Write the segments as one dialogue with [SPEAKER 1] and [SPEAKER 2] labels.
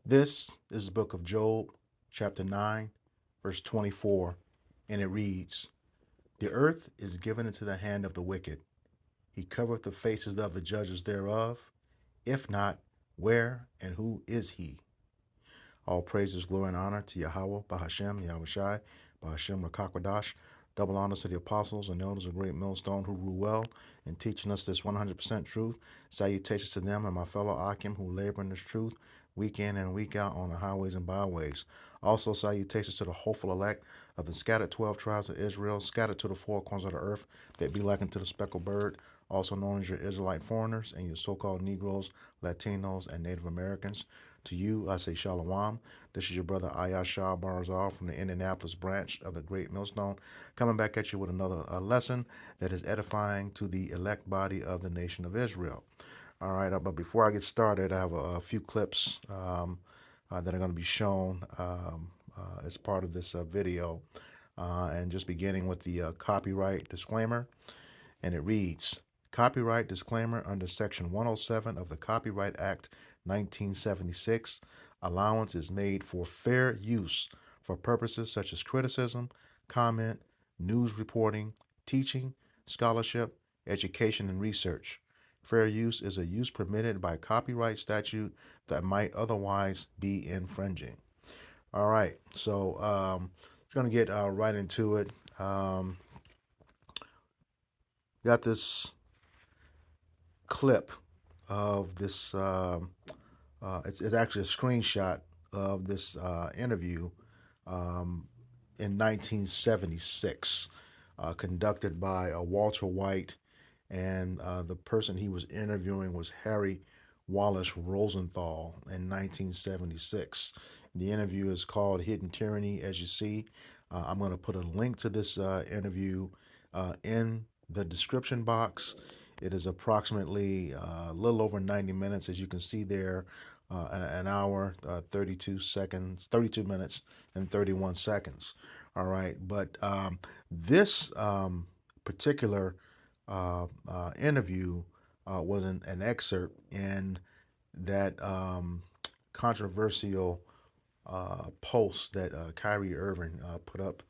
[SPEAKER 1] This is the book of Job, chapter 9, verse 24, and it reads, The earth is given into the hand of the wicked. He covereth the faces of the judges thereof. If not, where and who is he? All praises, glory, and honor to Yahweh, Bahashem, Yahushai, Bahashem, Rakakwadash. Double honors to the apostles and elders of Great Millstone who rule well in teaching us this 100% truth. Salutations to them and my fellow Akim who labor in this truth week in and week out on the highways and byways. Also, salutations to the hopeful elect of the scattered 12 tribes of Israel, scattered to the four corners of the earth, that be likened to the speckled bird, also known as your Israelite foreigners and your so-called Negroes, Latinos, and Native Americans. To you, I say Shalom. This is your brother Ayashah Barzal from the Indianapolis branch of the Great Millstone, coming back at you with another lesson that is edifying to the elect body of the nation of Israel. All right, but before I get started, I have a few clips that are going to be shown as part of this video, and just beginning with the copyright disclaimer, and it reads, Copyright disclaimer under Section 107 of the Copyright Act 1976. Allowance is made for fair use for purposes such as criticism, comment, news reporting, teaching, scholarship, education, and research. Fair use is a use permitted by copyright statute that might otherwise be infringing. All right, so it's going to get right into it. Got this clip of this. It's actually a screenshot of this interview in 1976, conducted by Walter White, and the person he was interviewing was Harry Wallace Rosenthal in 1976. The interview is called Hidden Tyranny. As you see, I'm going to put a link to this interview in the description box. It is approximately a little over 90 minutes, as you can see there, an hour, 32 minutes, and 31 seconds. All right, but this particular interview was an excerpt in that controversial post that Kyrie Irving put up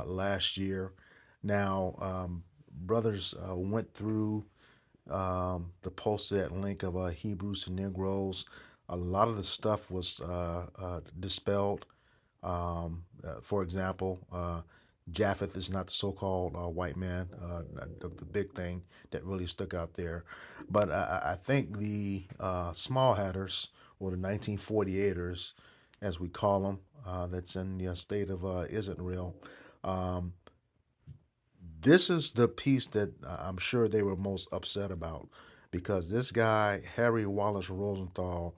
[SPEAKER 1] last year. Now, brothers went through the posted link of Hebrews to Negroes. A lot of the stuff was dispelled. For example, Japheth is not the so-called white man, the big thing that really stuck out there. But I think the small hatters, or the 1948ers, as we call them, that's in the state of Israel, um, this is the piece that I'm sure they were most upset about, because this guy, Harry Wallace Rosenthal,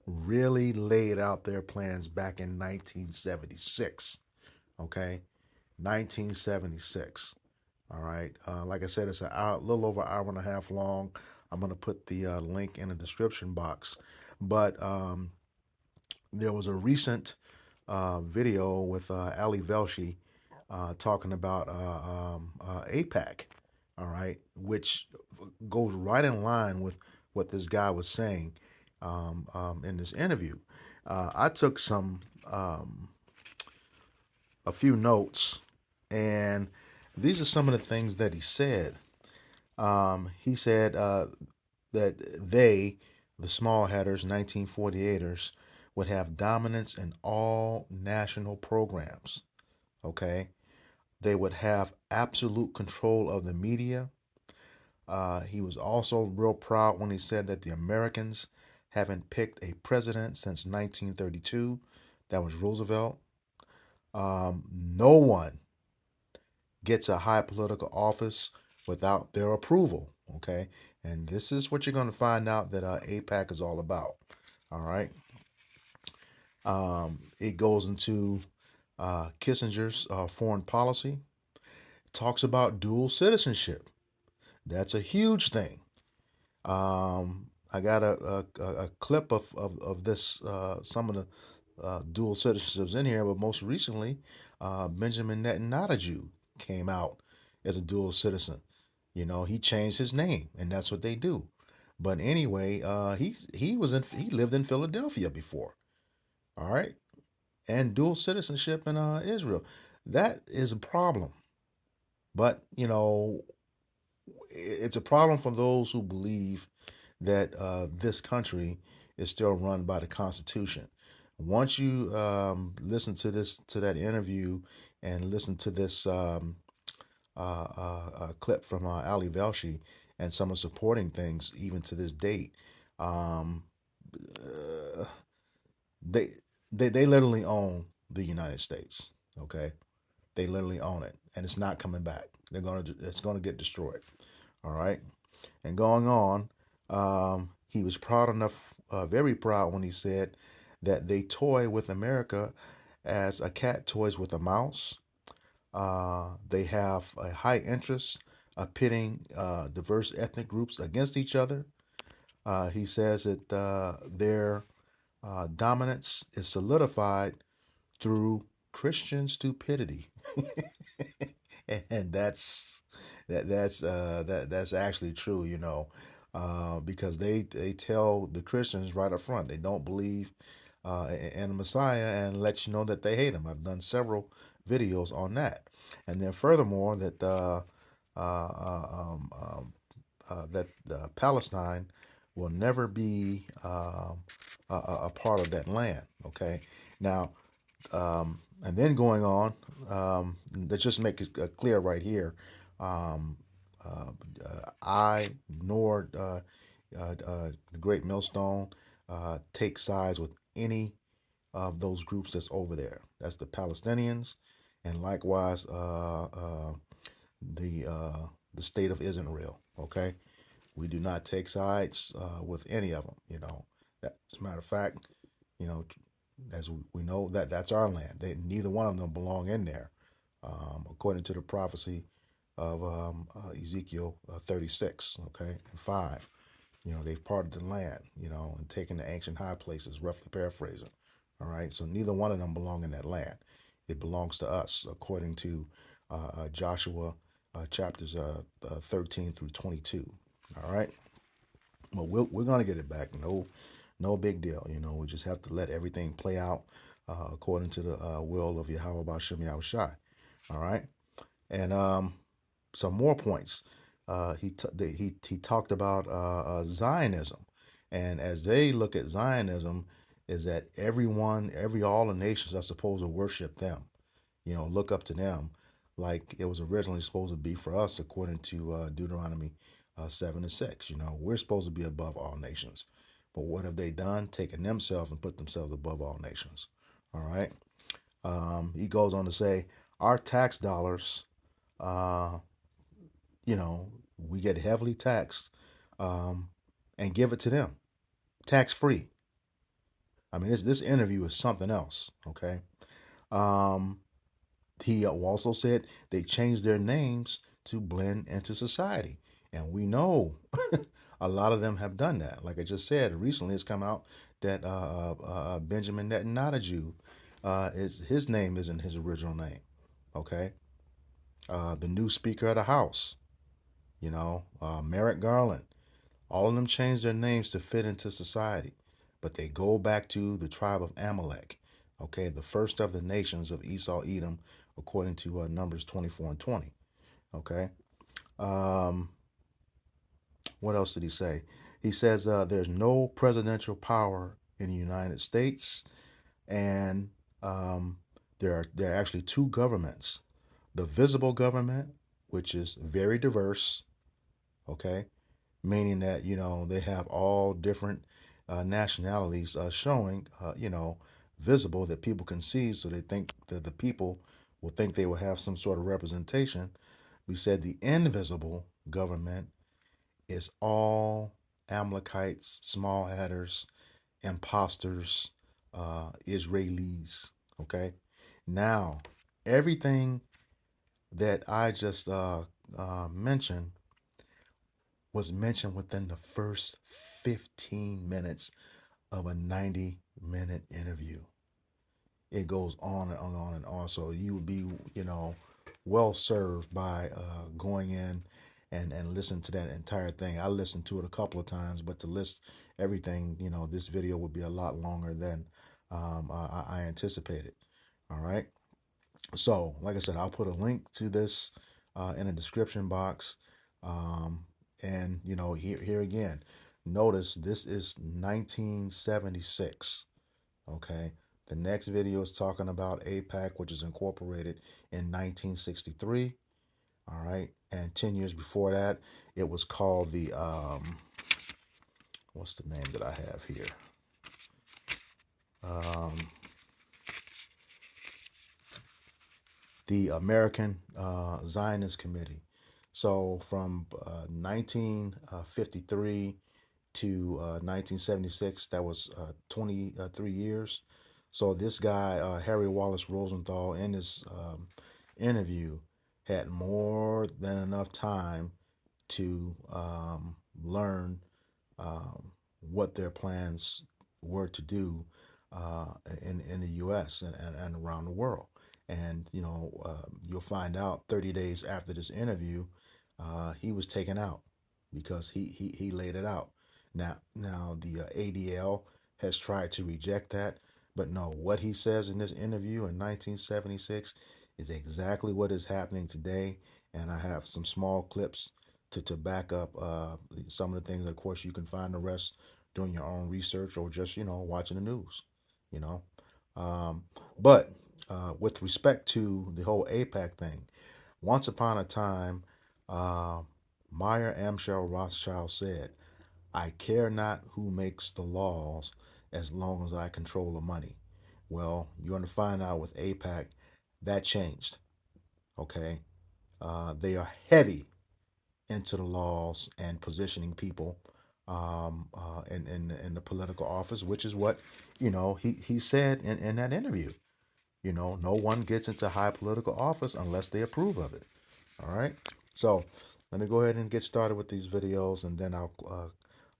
[SPEAKER 1] really laid out their plans back in 1976. Okay, 1976. All right. Like I said, it's a little over an hour and a half long. I'm going to put the link in the description box. But there was a recent video with Ali Velshi talking about APAC, all right, which goes right in line with what this guy was saying in this interview. I took a few notes, and these are some of the things that he said. He said that they, the small hatters, 1948ers, would have dominance in all national programs. Okay, they would have absolute control of the media. He was also real proud when he said that the Americans haven't picked a president since 1932. That was Roosevelt. No one gets a high political office without their approval. Okay, and this is what you're going to find out that APAC is all about. All right. It goes into Kissinger's foreign policy. It talks about dual citizenship. That's a huge thing. I got a clip of this, some of the dual citizenships in here, but most recently, Benjamin Netanyahu came out as a dual citizen. You know, he changed his name, and that's what they do. But anyway, he lived in Philadelphia before. All right, and dual citizenship in Israel. That is a problem. But it's a problem for those who believe that this country is still run by the Constitution. Once you listen to that interview, and listen to this clip from Ali Velshi and some of the supporting things, even to this date, um, uh, they they literally own the United States. Okay, they literally own it, and it's not coming back. It's gonna get destroyed. All right, and going on, he was proud enough, very proud, when he said that they toy with America as a cat toys with a mouse. They have a high interest of pitting diverse ethnic groups against each other. He says that their dominance is solidified through Christian stupidity, and that's actually true, because they tell the Christians right up front they don't believe in the Messiah, and let you know that they hate him. I've done several videos on that, and then furthermore that Palestine will never be a part of that land. Okay, now and then going on, let's just make it clear right here. Um, I nor the Great Millstone take sides with any of those groups that's over there. That's the Palestinians, and likewise the state of Israel. Okay, we do not take sides with any of them. As a matter of fact, you know, as we know, that's our land. Neither one of them belong in there, according to the prophecy of Ezekiel 36. Okay, and 5. They've parted the land. And taken the ancient high places, roughly paraphrasing. All right, so neither one of them belong in that land. It belongs to us, according to Joshua chapters 13 through 22. All right, but we're gonna get it back. No big deal. We just have to let everything play out according to the will of Yahweh Bashem Yahushai. All right, and some more points. He talked about Zionism, and as they look at Zionism, is that all the nations are supposed to worship them, look up to them, like it was originally supposed to be for us, according to Deuteronomy 7:6. We're supposed to be above all nations, but what have they done? Taken themselves and put themselves above all nations. All right. He goes on to say, our tax dollars, uh, we get heavily taxed, um, and give it to them, tax free. I mean, this interview is something else. Okay. Um, he also said they changed their names to blend into society, and we know a lot of them have done that. Like I just said, recently it's come out that Benjamin Netanyahu, is his name isn't his original name. Okay. The new Speaker of the House, Merrick Garland, all of them changed their names to fit into society, but they go back to the tribe of Amalek, okay, the first of the nations of Esau, Edom, according to Numbers 24 and 20. Okay. Um, what else did he say? He says there's no presidential power in the United States, and um, there are actually two governments: the visible government, which is very diverse, okay, meaning that they have all different nationalities showing, visible, that people can see, so they think that the people will think they will have some sort of representation. We said the invisible government is all Amalekites, small adders, imposters, Israelis. Okay, now everything that I just mentioned was mentioned within the first 15 minutes of a 90-minute interview. It goes on and on and on. So you would be, well served by going in and listen to that entire thing. I listened to it a couple of times, but to list everything, this video would be a lot longer than I anticipated. All right. So, like I said, I'll put a link to this in the description box. Um, and, here again, notice this is 1976. Okay. The next video is talking about AIPAC, which is incorporated in 1963. All right. And 10 years before that, it was called the, what's the name that I have here? The American Zionist Committee. So from 1953 to 1976, that was 23 years. So this guy, Harry Wallace Rosenthal, in his interview, had more than enough time to learn what their plans were to do in the U.S. and around the world. And you'll find out 30 days after this interview, he was taken out because he laid it out. Now the ADL has tried to reject that, but no, what he says in this interview in 1976 is exactly what is happening today. And I have some small clips to back up some of the things. Of course, you can find the rest doing your own research or just watching the news. You know, but with respect to the whole AIPAC thing, once upon a time, Meyer Amschel Rothschild said, "I care not who makes the laws as long as I control the money." Well, you're going to find out with AIPAC that changed. Okay, they are heavy into the laws and positioning people in the political office, which is what he said in that interview. No one gets into high political office unless they approve of it. All right. So let me go ahead and get started with these videos, and then I'll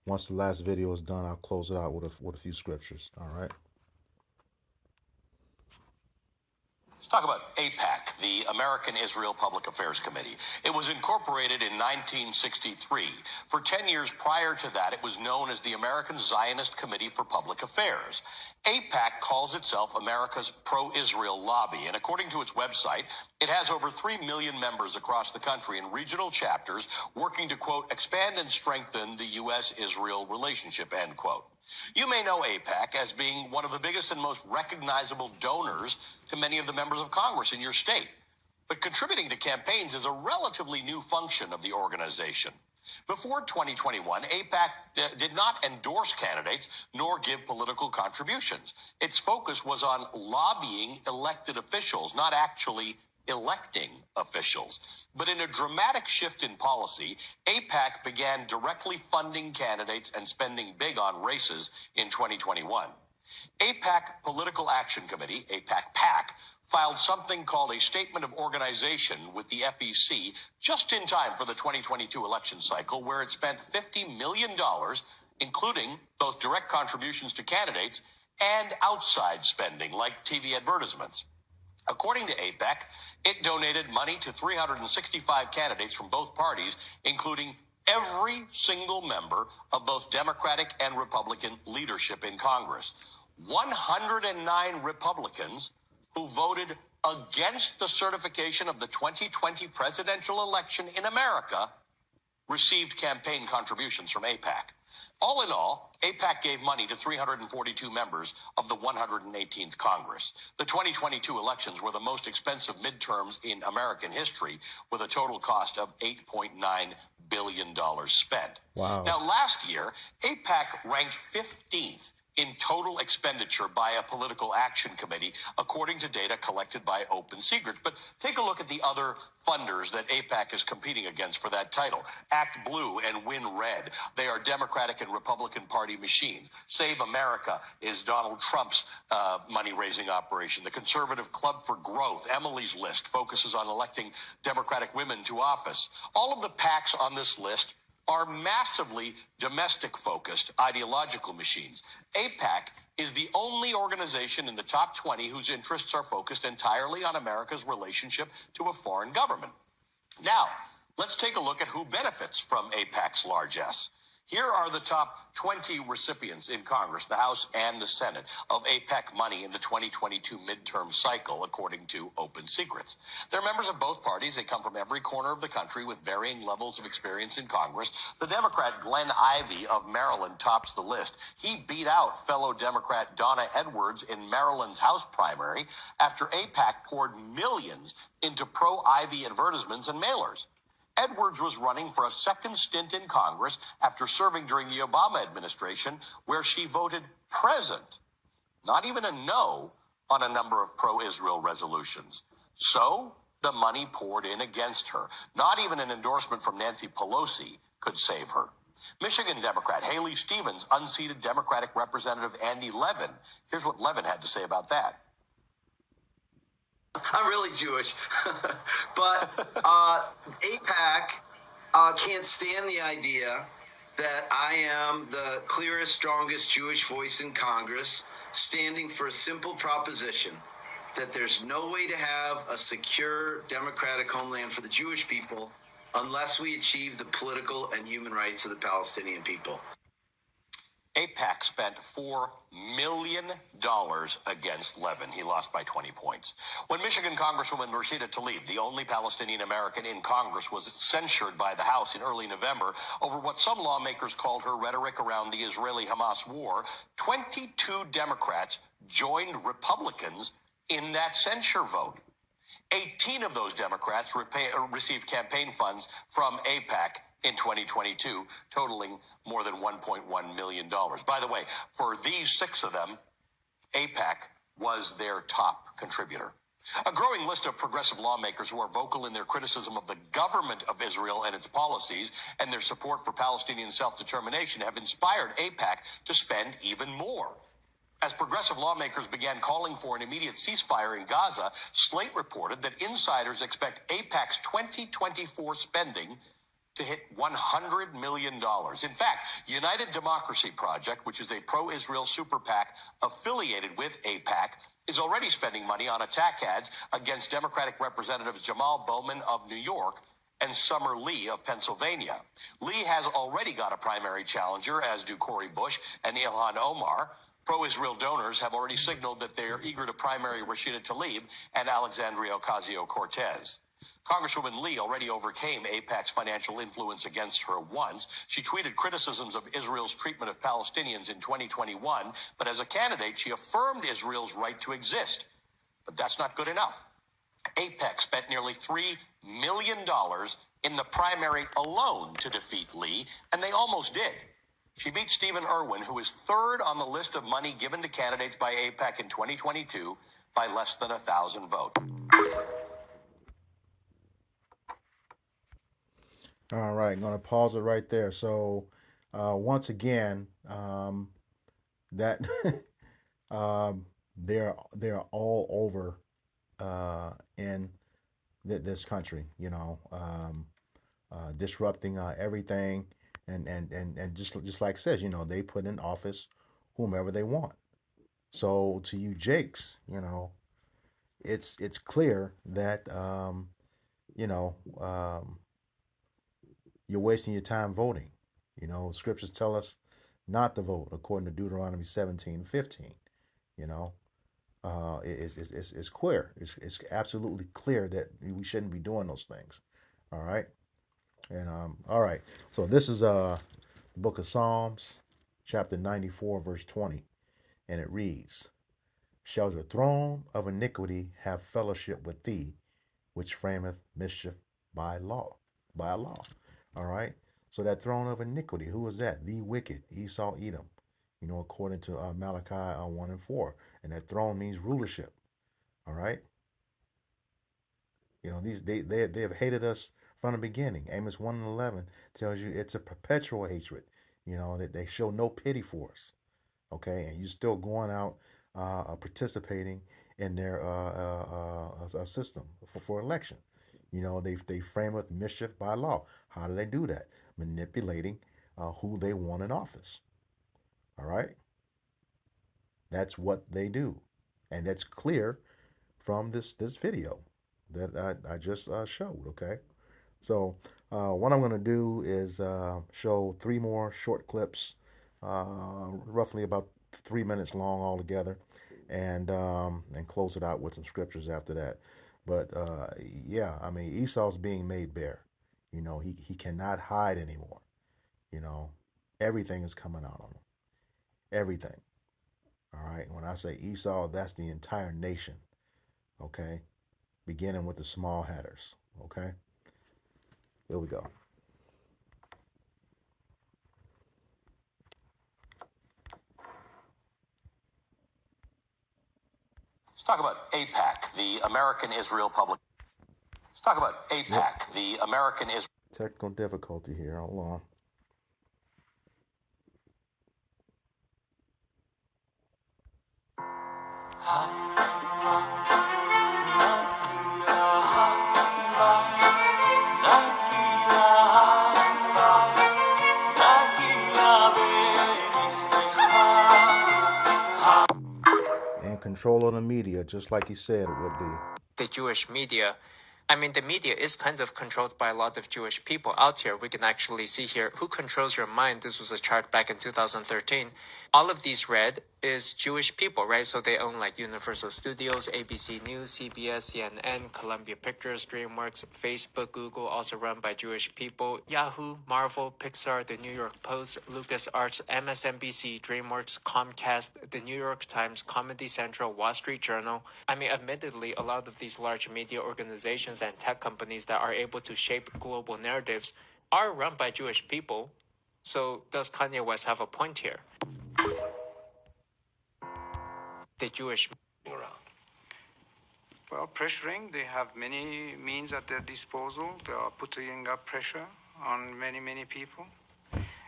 [SPEAKER 1] once the last video is done, I'll close it out with a few scriptures. All right.
[SPEAKER 2] Let's talk about AIPAC, the American Israel Public Affairs Committee. It was incorporated in 1963. For 10 years prior to that, it was known as the American Zionist Committee for Public Affairs. AIPAC calls itself America's pro-Israel lobby, and according to its website, it has over 3 million members across the country in regional chapters working to, quote, expand and strengthen the U.S.-Israel relationship, end quote. You may know AIPAC as being one of the biggest and most recognizable donors to many of the members of Congress in your state. But contributing to campaigns is a relatively new function of the organization. Before 2021, AIPAC did not endorse candidates nor give political contributions. Its focus was on lobbying elected officials, not actually electing officials. But in a dramatic shift in policy, AIPAC began directly funding candidates and spending big on races in 2021. AIPAC Political Action Committee, AIPAC-PAC, filed something called a Statement of Organization with the FEC just in time for the 2022 election cycle, where it spent $50 million, including both direct contributions to candidates and outside spending like TV advertisements. According to AIPAC, it donated money to 365 candidates from both parties, including every single member of both Democratic and Republican leadership in Congress. 109 Republicans who voted against the certification of the 2020 presidential election in America received campaign contributions from AIPAC. All in all, AIPAC gave money to 342 members of the 118th Congress. The 2022 elections were the most expensive midterms in American history, with a total cost of $8.9 billion spent.
[SPEAKER 1] Wow.
[SPEAKER 2] Now, last year, AIPAC ranked 15th in total expenditure by a political action committee, according to data collected by Open Secrets. But take a look at the other funders that AIPAC is competing against for that title. Act Blue and Win Red. They are Democratic and Republican Party machines. Save America is Donald Trump's money-raising operation. The Conservative Club for Growth, Emily's List, focuses on electing Democratic women to office. All of the PACs on this list are massively domestic-focused ideological machines. AIPAC is the only organization in the top 20 whose interests are focused entirely on America's relationship to a foreign government. Now, let's take a look at who benefits from AIPAC's largesse. Here are the top 20 recipients in Congress, the House and the Senate, of APEC money in the 2022 midterm cycle, according to Open Secrets. They're members of both parties. They come from every corner of the country with varying levels of experience in Congress. The Democrat Glenn Ivey of Maryland tops the list. He beat out fellow Democrat Donna Edwards in Maryland's House primary after APEC poured millions into pro-Ivey advertisements and mailers. Edwards was running for a second stint in Congress after serving during the Obama administration, where she voted present, not even a no, on a number of pro-Israel resolutions. So the money poured in against her. Not even an endorsement from Nancy Pelosi could save her. Michigan Democrat Haley Stevens unseated Democratic Representative Andy Levin. Here's what Levin had to say about that.
[SPEAKER 3] I'm really Jewish, but AIPAC can't stand the idea that I am the clearest, strongest Jewish voice in Congress, standing for a simple proposition that there's no way to have a secure democratic homeland for the Jewish people unless we achieve the political and human rights of the Palestinian people.
[SPEAKER 2] AIPAC spent $4 million against Levin. He lost by 20 points. When Michigan Congresswoman Rashida Tlaib, the only Palestinian American in Congress, was censured by the House in early November over what some lawmakers called her rhetoric around the Israeli-Hamas war, 22 Democrats joined Republicans in that censure vote. 18 of those Democrats received campaign funds from AIPAC in 2022, totaling more than $1.1 million. By the way, for these 6 of them, AIPAC was their top contributor. A growing list of progressive lawmakers who are vocal in their criticism of the government of Israel and its policies and their support for Palestinian self-determination have inspired AIPAC to spend even more. As progressive lawmakers began calling for an immediate ceasefire in Gaza, Slate reported that insiders expect AIPAC's 2024 spending to hit $100 million. In fact, United Democracy Project, which is a pro-Israel super PAC affiliated with AIPAC, is already spending money on attack ads against Democratic Representatives Jamal Bowman of New York and Summer Lee of Pennsylvania. Lee has already got a primary challenger, as do Cori Bush and Ilhan Omar. Pro-Israel donors have already signaled that they are eager to primary Rashida Tlaib and Alexandria Ocasio-Cortez. Congresswoman Lee already overcame AIPAC's financial influence against her once. She tweeted criticisms of Israel's treatment of Palestinians in 2021, but as a candidate, she affirmed Israel's right to exist. But that's not good enough. AIPAC spent nearly $3 million in the primary alone to defeat Lee, and they almost did. She beat Stephen Irwin, who is third on the list of money given to candidates by AIPAC in 2022, by less than 1,000 votes.
[SPEAKER 1] All right, I'm going to pause it right there. So, once again, that they're all over in this country, disrupting everything, and just like it says, they put in office whomever they want. So to you, Jakes, it's clear that you're wasting your time voting. Scriptures tell us not to vote according to Deuteronomy 17:15. It's clear. It's absolutely clear that we shouldn't be doing those things. All right. And all right. So this is the book of Psalms, chapter 94, verse 20, and it reads, "Shall the throne of iniquity have fellowship with thee, which frameth mischief by law?" By a law. All right. So that throne of iniquity, who is that? The wicked, Esau, Edom. According to Malachi 1 and 4. And that throne means rulership. All right. They have hated us from the beginning. Amos 1 and 11 tells you it's a perpetual hatred. That they show no pity for us. Okay. And you're still going out participating in their system for election. They frame with mischief by law. How do they do that? Manipulating who they want in office. All right? That's what they do. And that's clear from this video that I just showed, okay? So what I'm going to do is show 3 more short clips, roughly about 3 minutes long altogether, and close it out with some scriptures after that. But yeah, I mean, Esau's being made bare. He cannot hide anymore. You know, everything is coming out on him. Everything. All right. When I say Esau, that's the entire nation. Okay. Beginning with the small hatters. Okay. Here we go.
[SPEAKER 2] Let's talk about APAC, the American Israel Public. Let's talk about APAC, yep. The American Israel.
[SPEAKER 1] Technical difficulty here. Hold on. And control of the media, just like he said it would be.
[SPEAKER 4] The Jewish media. I mean, the media is kind of controlled by a lot of Jewish people out here. We can actually see here who controls your mind. This was a chart back in 2013. All of these red is Jewish people, right? So they own like Universal Studios, ABC News, CBS, CNN, Columbia Pictures, DreamWorks, Facebook, Google, also run by Jewish people, Yahoo, Marvel, Pixar, the New York Post, LucasArts, MSNBC, DreamWorks, Comcast, the New York Times, Comedy Central, Wall Street Journal. I mean, admittedly, a lot of these large media organizations and tech companies that are able to shape global narratives are run by Jewish people. So does Kanye West have a point here? The Jewish
[SPEAKER 2] around.
[SPEAKER 5] Well, pressuring, they have many means at their disposal. They are putting up pressure on many, many people.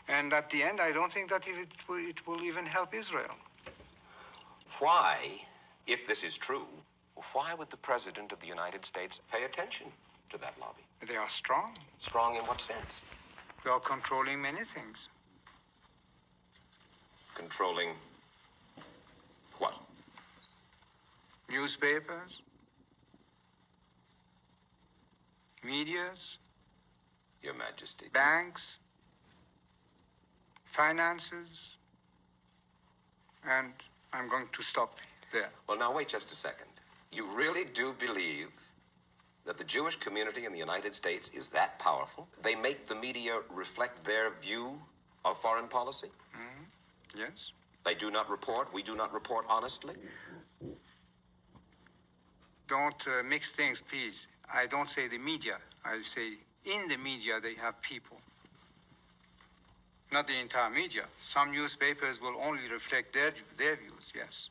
[SPEAKER 5] And at the end, I don't think that it will even help Israel.
[SPEAKER 2] Why, if this is true, why would the President of the United States pay attention to that lobby?
[SPEAKER 5] They are strong.
[SPEAKER 2] Strong in what sense?
[SPEAKER 5] They are controlling many things.
[SPEAKER 2] Controlling what?
[SPEAKER 5] Newspapers, medias,
[SPEAKER 2] Your Majesty.
[SPEAKER 5] banks, finances, and I'm going to stop there.
[SPEAKER 2] Well, now wait just a second. You really do believe that the Jewish community in the United States is that powerful? They make the media reflect their view of foreign policy?
[SPEAKER 5] Mm-hmm. Yes.
[SPEAKER 2] They do not report, we do not report honestly?
[SPEAKER 5] Don't mix things, please. I don't say the media. I say in the media they have people. Not the entire media. Some newspapers will only reflect their views, yes.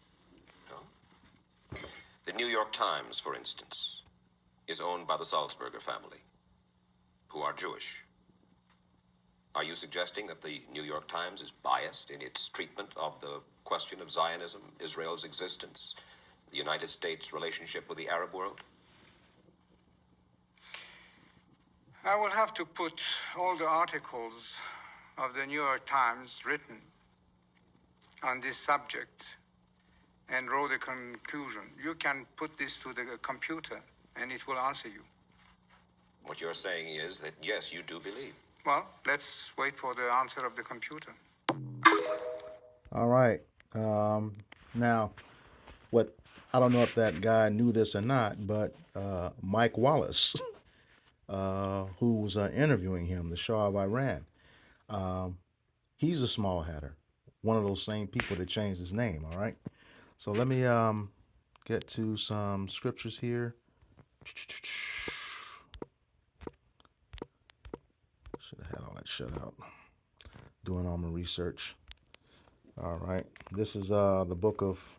[SPEAKER 2] No. The New York Times, for instance, is owned by the Salzburger family, who are Jewish. Are you suggesting that the New York Times is biased in its treatment of the question of Zionism, Israel's existence, the United States' relationship with the Arab world?
[SPEAKER 5] I will have to put all the articles of the New York Times written on this subject and draw the conclusion. You can put this to the computer and it will answer you.
[SPEAKER 2] What you're saying is that, yes, you do believe.
[SPEAKER 5] Well, let's wait for the answer of the computer.
[SPEAKER 1] All right. Now, what I don't know if that guy knew this or not, but Mike Wallace, who was interviewing him, the Shah of Iran, he's a small hatter, one of those same people that changed his name. All right. So let me get to some scriptures here. Should have had all that shut out. Doing all my research. All right. This is the book of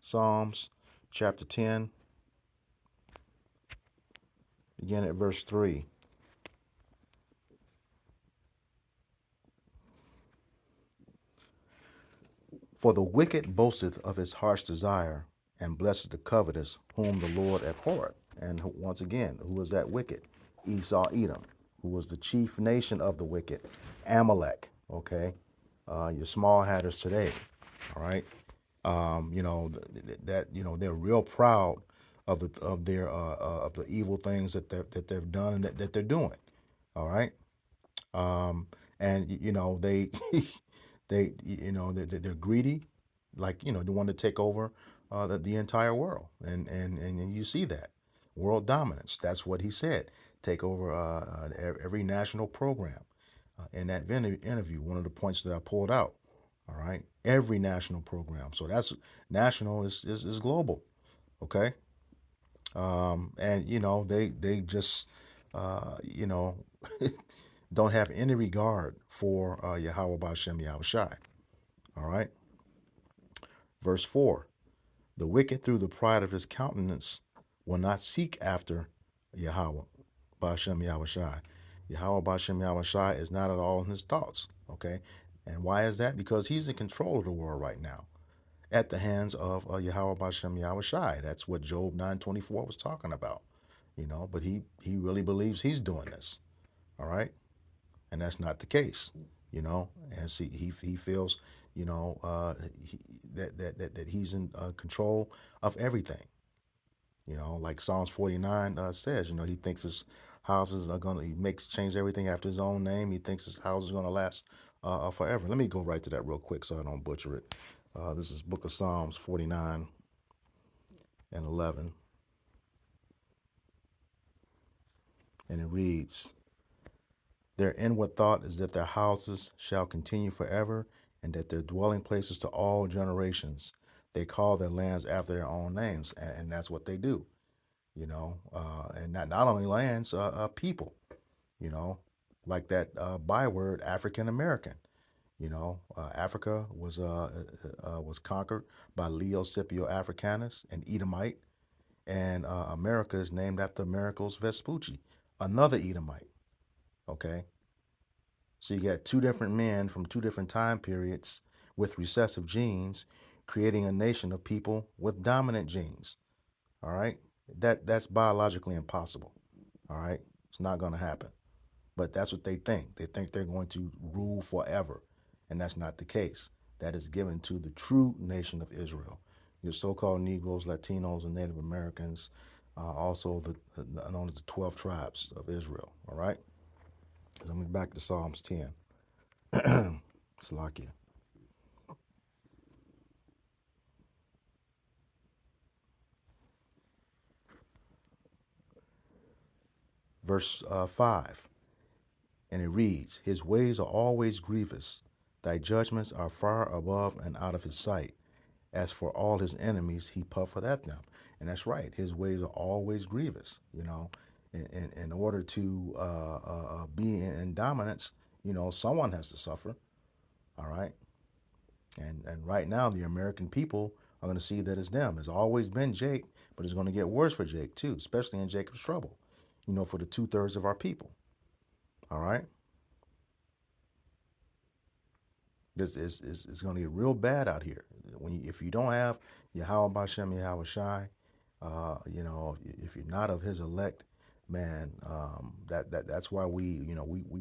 [SPEAKER 1] Psalms, chapter 10. Begin at verse 3. For the wicked boasteth of his heart's desire, and blesseth the covetous, whom the Lord abhorreth. And once again, who is that wicked? Esau, Edom, who was the chief nation of the wicked. Amalek, okay? Your small hatters today, all right? They're real proud of the evil things that they've done and that they're doing. All right. And you know they they're greedy, like they want to take over the entire world, and you see that world dominance. That's what he said. Take over every national program. In that interview, one of the points that I pulled out. All right, every national program. So that's national is global. Okay, and they just you know don't have any regard for Yahweh Bashem Yahweh Shai. All right. Verse 4, the wicked through the pride of his countenance will not seek after Yahweh Bashem Yahweh Shai. Yahweh Bashem Yahweh Shai is not at all in his thoughts. Okay. And why is that? Because he's in control of the world right now at the hands of Yahweh Bashem Yahweh Shai. That's what Job 9:24 was talking about. But he really believes he's doing this. All right. And that's not the case, And see, he feels, he, that he's in control of everything, like Psalms 49 says. He thinks his houses are gonna. He makes change everything after his own name. He thinks his house is gonna last forever. Let me go right to that real quick so I don't butcher it. This is Book of Psalms 49 and 11, and it reads. Their inward thought is that their houses shall continue forever, and that their dwelling places to all generations. They call their lands after their own names, and that's what they do, and not only lands, people, you know, like that byword African American. Africa was conquered by Leo Scipio Africanus, an Edomite, and America is named after Americus Vespucci, another Edomite. Okay, so you got two different men from two different time periods with recessive genes creating a nation of people with dominant genes. All right? That's biologically impossible. All right? It's not going to happen. But that's what they think. They think they're going to rule forever. And that's not the case. That is given to the true nation of Israel. Your so-called Negroes, Latinos, and Native Americans, also known as the 12 tribes of Israel. All right? Let me back to Psalms 10. Slakia. Verse 5, and it reads, his ways are always grievous. Thy judgments are far above and out of his sight. As for all his enemies, he puffeth at them. And that's right. His ways are always grievous. In order to be in dominance, someone has to suffer. All right. And right now, the American people are going to see that it's them. It's always been Jake, but it's going to get worse for Jake too, especially in Jacob's trouble. For the 2/3 of our people. All right. This is going to get real bad out here. If you don't have Yahweh Bashem Yahweh Shai, if you're not of His elect, man, that's why we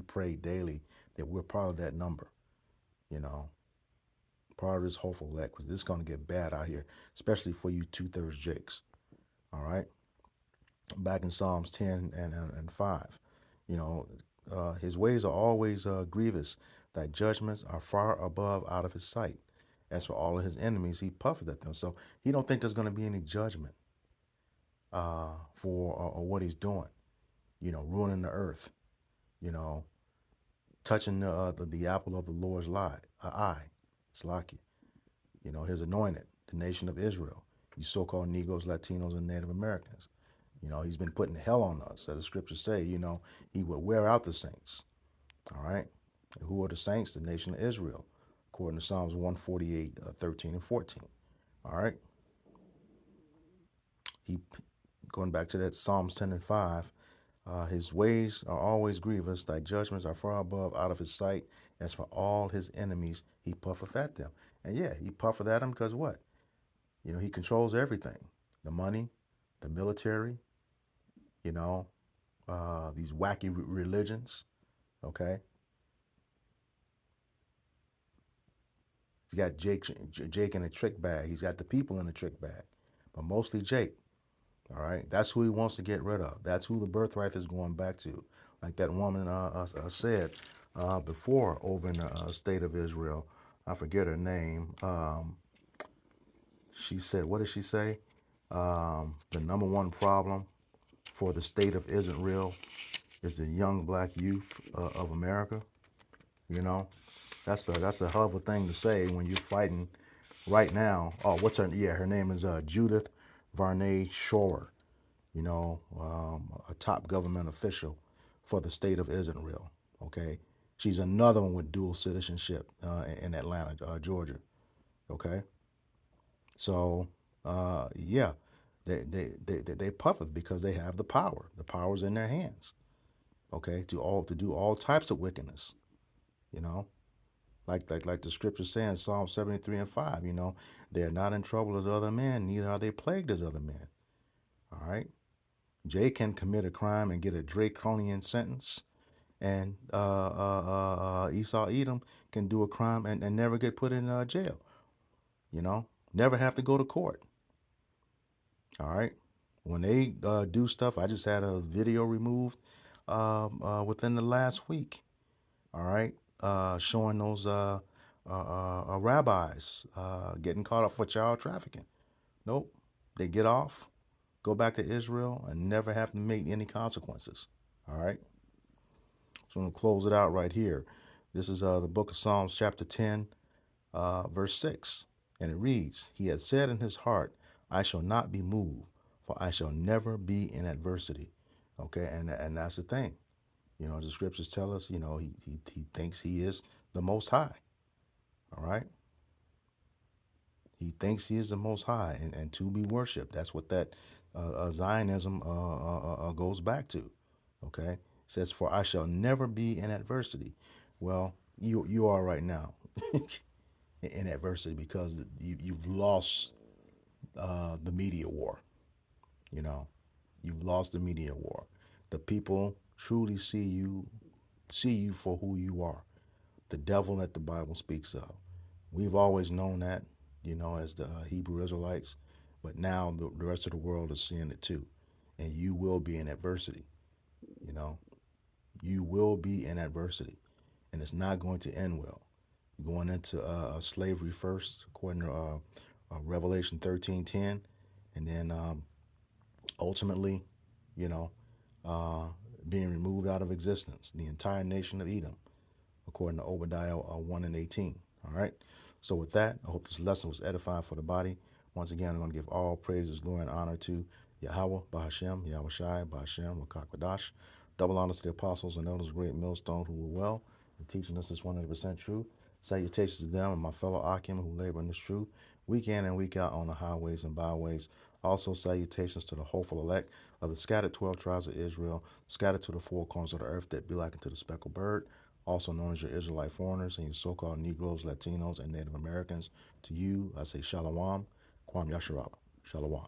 [SPEAKER 1] pray daily that we're part of that number. Part of this hopeful elect, because this is going to get bad out here, especially for you 2/3 Jakes. All right. Back in Psalms 10 and 5, his ways are always grievous. Thy judgments are far above out of his sight. As for all of his enemies, he puffeth at them. So he don't think there's going to be any judgment for what he's doing. Ruining the earth. Touching the apple of the Lord's eye. Slaki. His anointed, the nation of Israel. You so-called Negroes, Latinos, and Native Americans. He's been putting hell on us, as the scriptures say. He would wear out the saints. All right. And who are the saints? The nation of Israel, according to Psalms 148, 13 and 14. All right. Going back to that Psalms 10 and 5, his ways are always grievous. Thy judgments are far above out of his sight. As for all his enemies, he puffeth at them. And yeah, he puffeth at them because what? He controls everything. The money, the military, these wacky religions. Okay. He's got Jake in a trick bag. He's got the people in a trick bag, but mostly Jake. All right, that's who he wants to get rid of. That's who the birthright is going back to, like that woman said before over in the state of Israel. I forget her name. She said, what did she say? The number one problem for the state of Israel is the young black youth of America. You know, that's a hell of a thing to say when you're fighting right now. Oh, what's her? Yeah, her name is Judith Varney Shorer. You know, a top government official for the state of Israel. Okay, she's another one with dual citizenship in Atlanta, Georgia. Okay, so yeah, they puff it because they have the power. The power's in their hands. Okay, to do all types of wickedness. You know, like the scripture saying, Psalm 73:5. You know, they are not in trouble as other men, neither are they plagued as other men. All right. Jay can commit a crime and get a draconian sentence, and Esau Edom can do a crime and never get put in jail. You know, never have to go to court. All right. When they do stuff, I just had a video removed within the last week. All right, showing those rabbis getting caught up for child trafficking. Nope, they get off, go back to Israel, and never have to make any consequences. All right. So I'm going to close it out right here. This is the book of Psalms, chapter 10, verse 6. And it reads, He had said in his heart, I shall not be moved, for I shall never be in adversity. Okay, and that's the thing. You know, the scriptures tell us, you know, he thinks he is the Most High. All right. He thinks he is the Most High and to be worshipped. That's what that Zionism goes back to. Okay. It says, for I shall never be in adversity. Well, you are right now in adversity because you've lost the media war. You know, you've lost the media war. The people truly see you for who you are, the devil that the Bible speaks of. We've always known that, you know, as the Hebrew Israelites, but now the rest of the world is seeing it too. And you will be in adversity, you know. You will be in adversity, and it's not going to end well. You're going into slavery first, according to Revelation 13:10, and then ultimately, you know, being removed out of existence, the entire nation of Edom, according to Obadiah 1:18. All right. So with that, I hope this lesson was edifying for the body. Once again, I'm going to give all praises, glory, and honor to Yahweh, Bahashem, Yahweh Shai, Bahashem, Rakakwadash. Double honors to the apostles and elders, great millstone who were well in teaching us this 100% truth. Salutations to them and my fellow Akim who labor in this truth, week in and week out on the highways and byways. Also, salutations to the hopeful elect of the scattered 12 tribes of Israel, scattered to the four corners of the earth that be like unto the speckled bird, also known as your Israelite foreigners and your so-called Negroes, Latinos, and Native Americans. To you, I say Shalom, Kwam Yasharala. Shalom.